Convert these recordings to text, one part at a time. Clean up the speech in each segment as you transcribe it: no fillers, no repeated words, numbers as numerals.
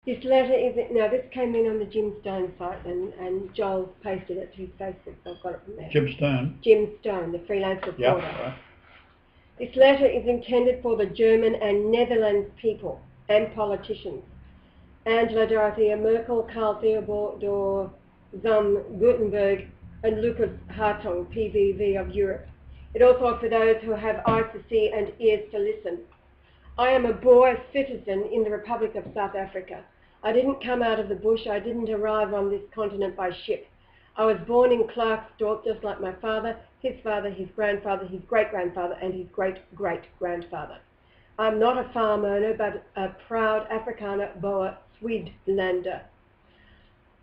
This letter is, now this came in on the Jim Stone site and Joel posted it to his Facebook, so I've got it from there. Jim Stone? Jim Stone, the freelance reporter. Yeah, right. This letter is intended for the German and Netherlands people and politicians. Angela Dorothea Merkel, Karl Theodor von Gutenberg and Lucas Hartong, PVV of Europe. It also for those who have eyes to see and ears to listen. I am a Boer citizen in the Republic of South Africa. I didn't come out of the bush. I didn't arrive on this continent by ship. I was born in Klerksdorp just like my father, his grandfather, his great-grandfather, and his great-great-grandfather. I'm not a farm owner, but a proud Afrikaner Boer Swedelander.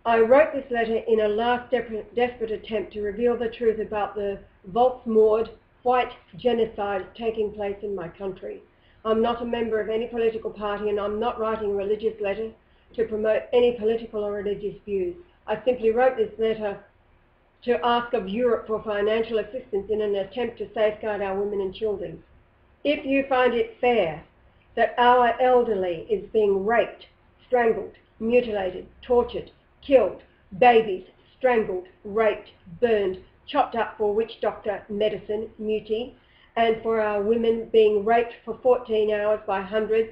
I wrote this letter in a last desperate attempt to reveal the truth about the Volksmord, white genocide taking place in my country. I'm not a member of any political party, and I'm not writing a religious letter to promote any political or religious views. I simply wrote this letter to ask of Europe for financial assistance in an attempt to safeguard our women and children. If you find it fair that our elderly is being raped, strangled, mutilated, tortured, killed, babies strangled, raped, burned, chopped up for witch doctor medicine, muti, and for our women being raped for 14 hours by hundreds,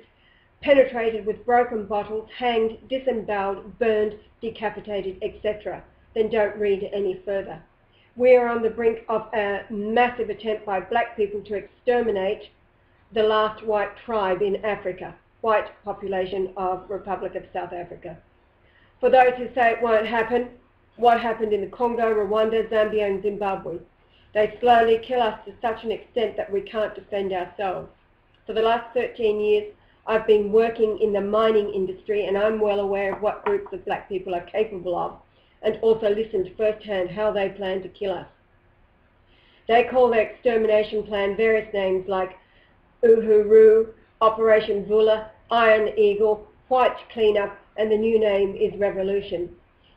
penetrated with broken bottles, hanged, disemboweled, burned, decapitated, etc., then don't read any further. We are on the brink of a massive attempt by black people to exterminate the last white tribe in Africa, white population of Republic of South Africa. For those who say it won't happen, what happened in the Congo, Rwanda, Zambia and Zimbabwe? They slowly kill us to such an extent that we can't defend ourselves. For the last 13 years, I've been working in the mining industry, and I'm well aware of what groups of black people are capable of, and also listened firsthand how they plan to kill us. They call their extermination plan various names like Uhuru, Operation Vula, Iron Eagle, White Cleanup, and the new name is Revolution.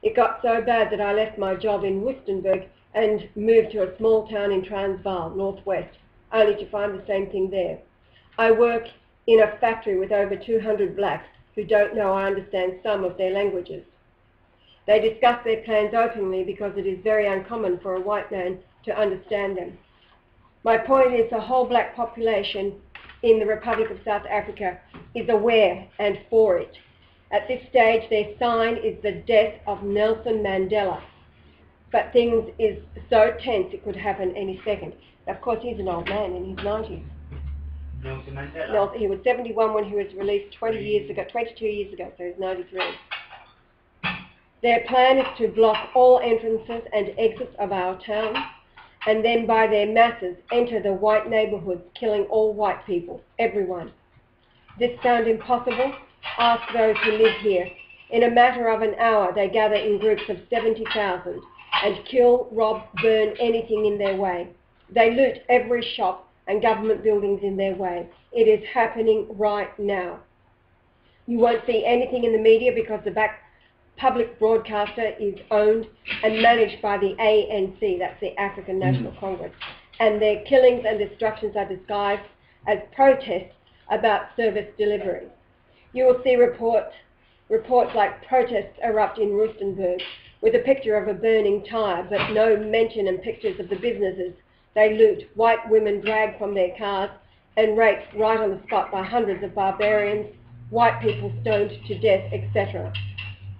It got so bad that I left my job in Woestenburg and moved to a small town in Transvaal, northwest, only to find the same thing there. I work in a factory with over 200 blacks who don't know or understand some of their languages. They discuss their plans openly because it is very uncommon for a white man to understand them. My point is the whole black population in the Republic of South Africa is aware and for it. At this stage, their sign is the death of Nelson Mandela. But things is so tense it could happen any second. Of course, he's an old man in his 90s. Nelson Mandela? He was 71 when he was released 22 years ago, so he's 93. Their plan is to block all entrances and exits of our town, and then by their masses enter the white neighbourhoods, killing all white people, everyone. This sound impossible? Ask those who live here. In a matter of an hour, they gather in groups of 70,000 and kill, rob, burn anything in their way. They loot every shop and government buildings in their way. It is happening right now. You won't see anything in the media because the public broadcaster is owned and managed by the ANC, that's the African National Congress, and their killings and destructions are disguised as protests about service delivery. You will see reports like protests erupt in Rustenburg with a picture of a burning tyre, but no mention and pictures of the businesses they loot, white women dragged from their cars and raped right on the spot by hundreds of barbarians, white people stoned to death, etc.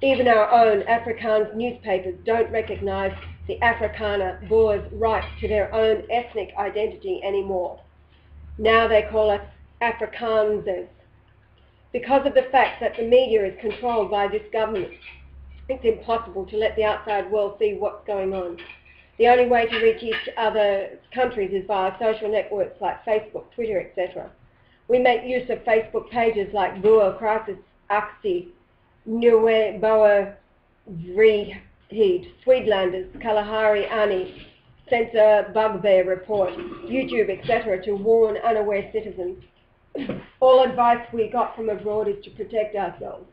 Even our own Afrikaans newspapers don't recognise the Afrikaner Boers' right to their own ethnic identity anymore. Now they call us Afrikaners. Because of the fact that the media is controlled by this government, it's impossible to let the outside world see what's going on. The only way to reach each other countries is via social networks like Facebook, Twitter, etc. We make use of Facebook pages like Boer Crisis Actie, Nieuwe Boer Vryheid, Swedlanders, Kalahari Ani, Censor Bugbear Report, YouTube, etc. to warn unaware citizens. All advice we got from abroad is to protect ourselves.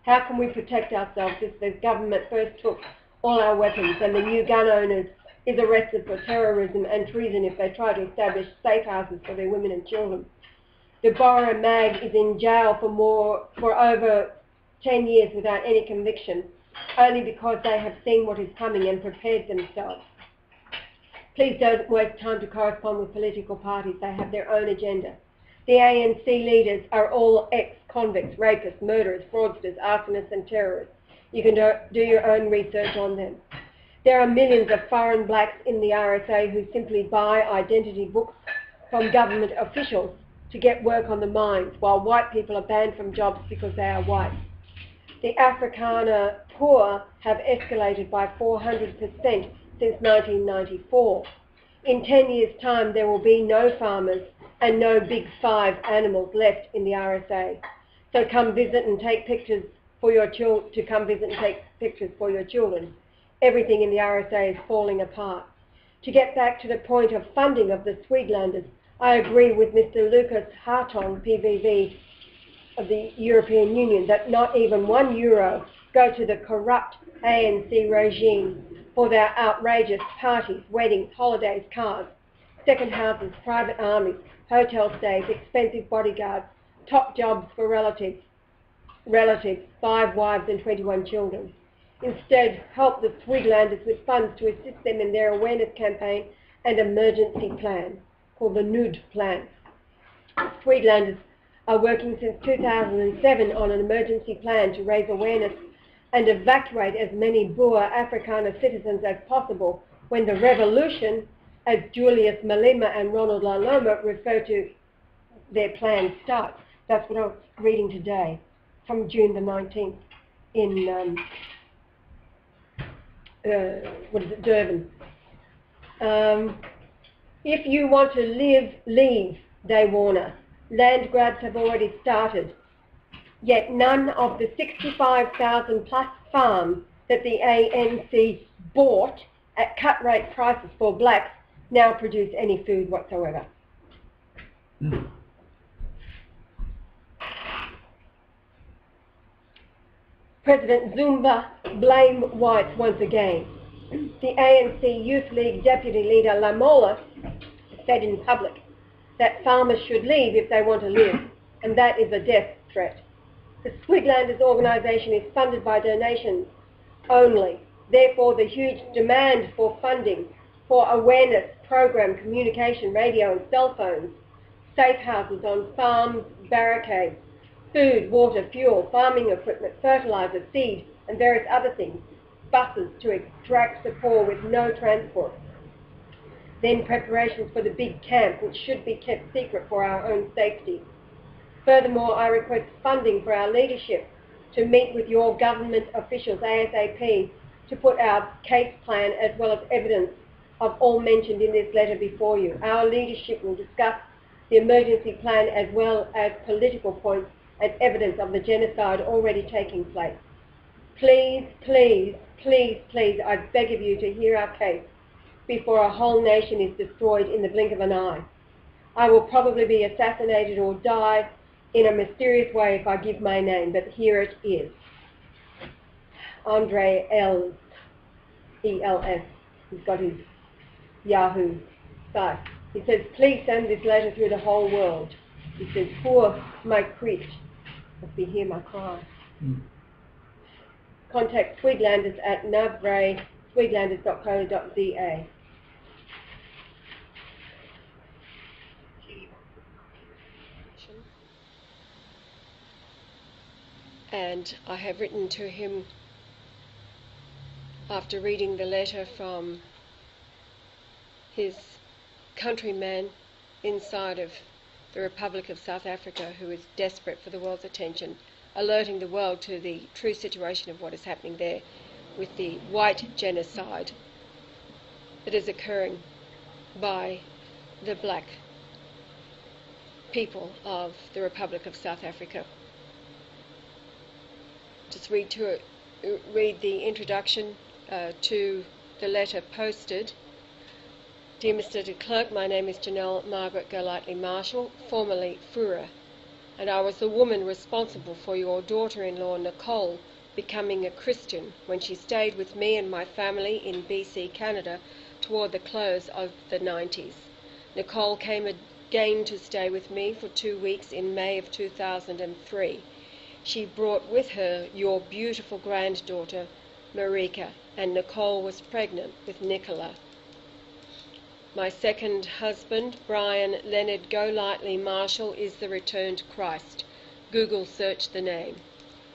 How can we protect ourselves if the government first took all our weapons and the new gun owners is arrested for terrorism and treason if they try to establish safe houses for their women and children? Deborah Mag is in jail for over 10 years without any conviction, only because they have seen what is coming and prepared themselves. Please don't waste time to correspond with political parties. They have their own agenda. The ANC leaders are all ex-convicts, rapists, murderers, fraudsters, arsonists and terrorists. You can do your own research on them. There are millions of foreign blacks in the RSA who simply buy identity books from government officials to get work on the mines, while white people are banned from jobs because they are white. The Afrikaner poor have escalated by 400% since 1994. In 10 years' time, there will be no farmers and no big five animals left in the RSA. So come visit and take pictures for your children. Everything in the RSA is falling apart. To get back to the point of funding of the Swedelanders, I agree with Mr. Lucas Hartong, PVV of the European Union, that not even €1 go to the corrupt ANC regime for their outrageous parties, weddings, holidays, cars, second houses, private armies, hotel stays, expensive bodyguards, top jobs for relatives, 5 wives and 21 children. Instead, help the Swedelanders with funds to assist them in their awareness campaign and emergency plan, called the NUD plan. Swedelanders are working since 2007 on an emergency plan to raise awareness and evacuate as many Boer Afrikaner citizens as possible when the revolution, as Julius Malema and Ronald Laloma refer to their plan, starts. That's what I was reading today from June the 19th in Durban. If you want to live, leave, they warn us. Land grabs have already started. Yet none of the 65,000 plus farms that the ANC bought at cut rate prices for blacks now produce any food whatsoever. President Zuma blame whites once again. The ANC Youth League Deputy Leader Lamola said in public that farmers should leave if they want to live, and that is a death threat. The Swedelanders organisation is funded by donations only. Therefore, the huge demand for funding for awareness program, communication, radio and cell phones, safe houses on farms, barricades, food, water, fuel, farming equipment, fertiliser, seed and various other things, buses to extract the poor with no transport. Then preparations for the big camp, which should be kept secret for our own safety. Furthermore, I request funding for our leadership to meet with your government officials ASAP to put our case plan as well as evidence of all mentioned in this letter before you. Our leadership will discuss the emergency plan as well as political points and evidence of the genocide already taking place. Please, please, please, please, I beg of you to hear our case before a whole nation is destroyed in the blink of an eye. I will probably be assassinated or die in a mysterious way if I give my name, but here it is. Andre Els, E-L-S, he's got his Yahoo site. He says, please send this letter through the whole world. He says, poor my creech, must be hear my cry. Contact Swedelanders at navray, swedelanders.co.za. And I have written to him after reading the letter from his countryman inside of the Republic of South Africa, who is desperate for the world's attention, alerting the world to the true situation of what is happening there with the white genocide that is occurring by the black people of the Republic of South Africa. Just read the introduction to the letter posted. Dear Mr. de Klerk, my name is Janelle Margaret Golightly Marshall, formerly Fura, and I was the woman responsible for your daughter-in-law Nicole becoming a Christian when she stayed with me and my family in BC, Canada toward the close of the 90s. Nicole came again to stay with me for 2 weeks in May of 2003. She brought with her your beautiful granddaughter, Marika, and Nicole was pregnant with Nicola. My second husband, Brian Leonard Golightly Marshall, is the returned Christ. Google search the name.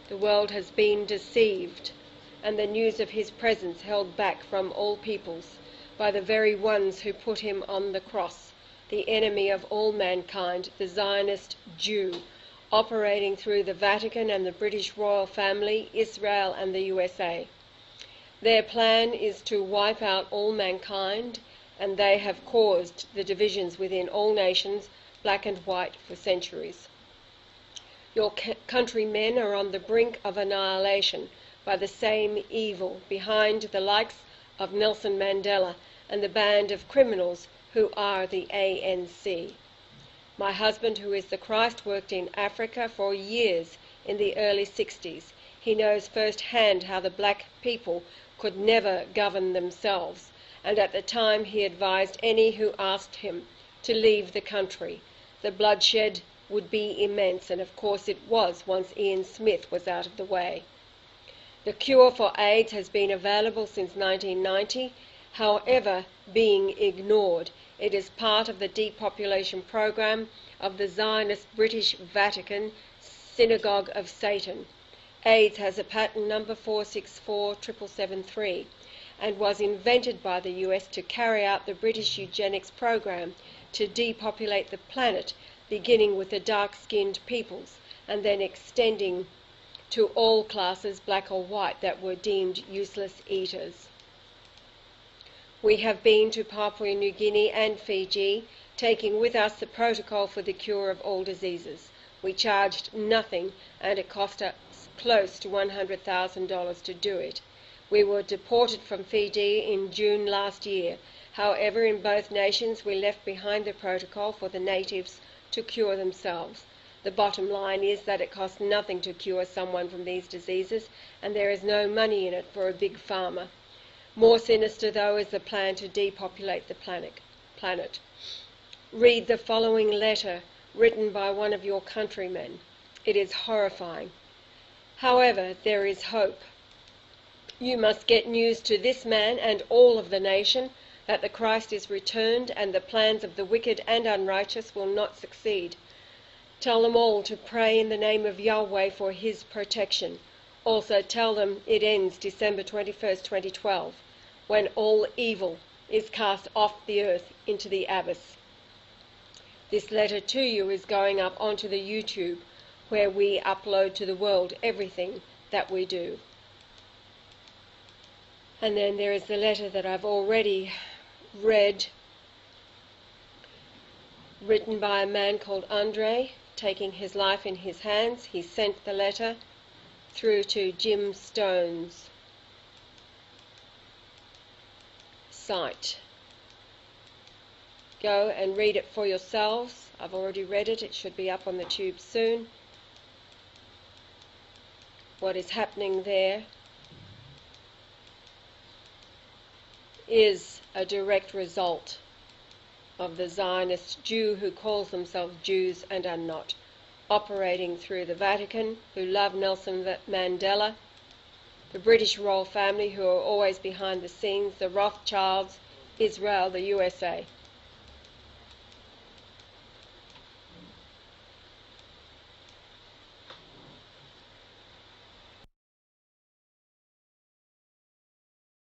The world has been deceived, and the news of his presence held back from all peoples by the very ones who put him on the cross, the enemy of all mankind, the Zionist Jew, operating through the Vatican and the British royal family, Israel and the USA. Their plan is to wipe out all mankind, and they have caused the divisions within all nations, black and white, for centuries. Your countrymen are on the brink of annihilation by the same evil, behind the likes of Nelson Mandela and the band of criminals who are the ANC. My husband, who is the Christ, worked in Africa for years in the early 60s. He knows firsthand how the black people could never govern themselves, and at the time he advised any who asked him to leave the country. The bloodshed would be immense, and of course it was once Ian Smith was out of the way. The cure for AIDS has been available since 1990, however, being ignored. It is part of the depopulation program of the Zionist British Vatican Synagogue of Satan. AIDS has a patent number 4647773 and was invented by the US to carry out the British eugenics program to depopulate the planet, beginning with the dark-skinned peoples and then extending to all classes, black or white, that were deemed useless eaters. We have been to Papua New Guinea and Fiji, taking with us the protocol for the cure of all diseases. We charged nothing, and it cost us close to $100,000 to do it. We were deported from Fiji in June last year. However, in both nations we left behind the protocol for the natives to cure themselves. The bottom line is that it costs nothing to cure someone from these diseases, and there is no money in it for a big pharma. More sinister, though, is the plan to depopulate the planet. Read the following letter written by one of your countrymen. It is horrifying. However, there is hope. You must get news to this man and all of the nation that the Christ is returned and the plans of the wicked and unrighteous will not succeed. Tell them all to pray in the name of Yahweh for his protection. Also tell them it ends December 21st, 2012, when all evil is cast off the earth into the abyss. This letter to you is going up onto the YouTube, where we upload to the world everything that we do. And then there is the letter that I've already read, written by a man called Andre, taking his life in his hands. He sent the letter through to Jim Stone's site. Go and read it for yourselves. I've already read it. It should be up on the tube soon. What is happening there is a direct result of the Zionist Jew who calls themselves Jews and are not, operating through the Vatican, who love Nelson Mandela, the British royal family, who are always behind the scenes, the Rothschilds, Israel, the USA.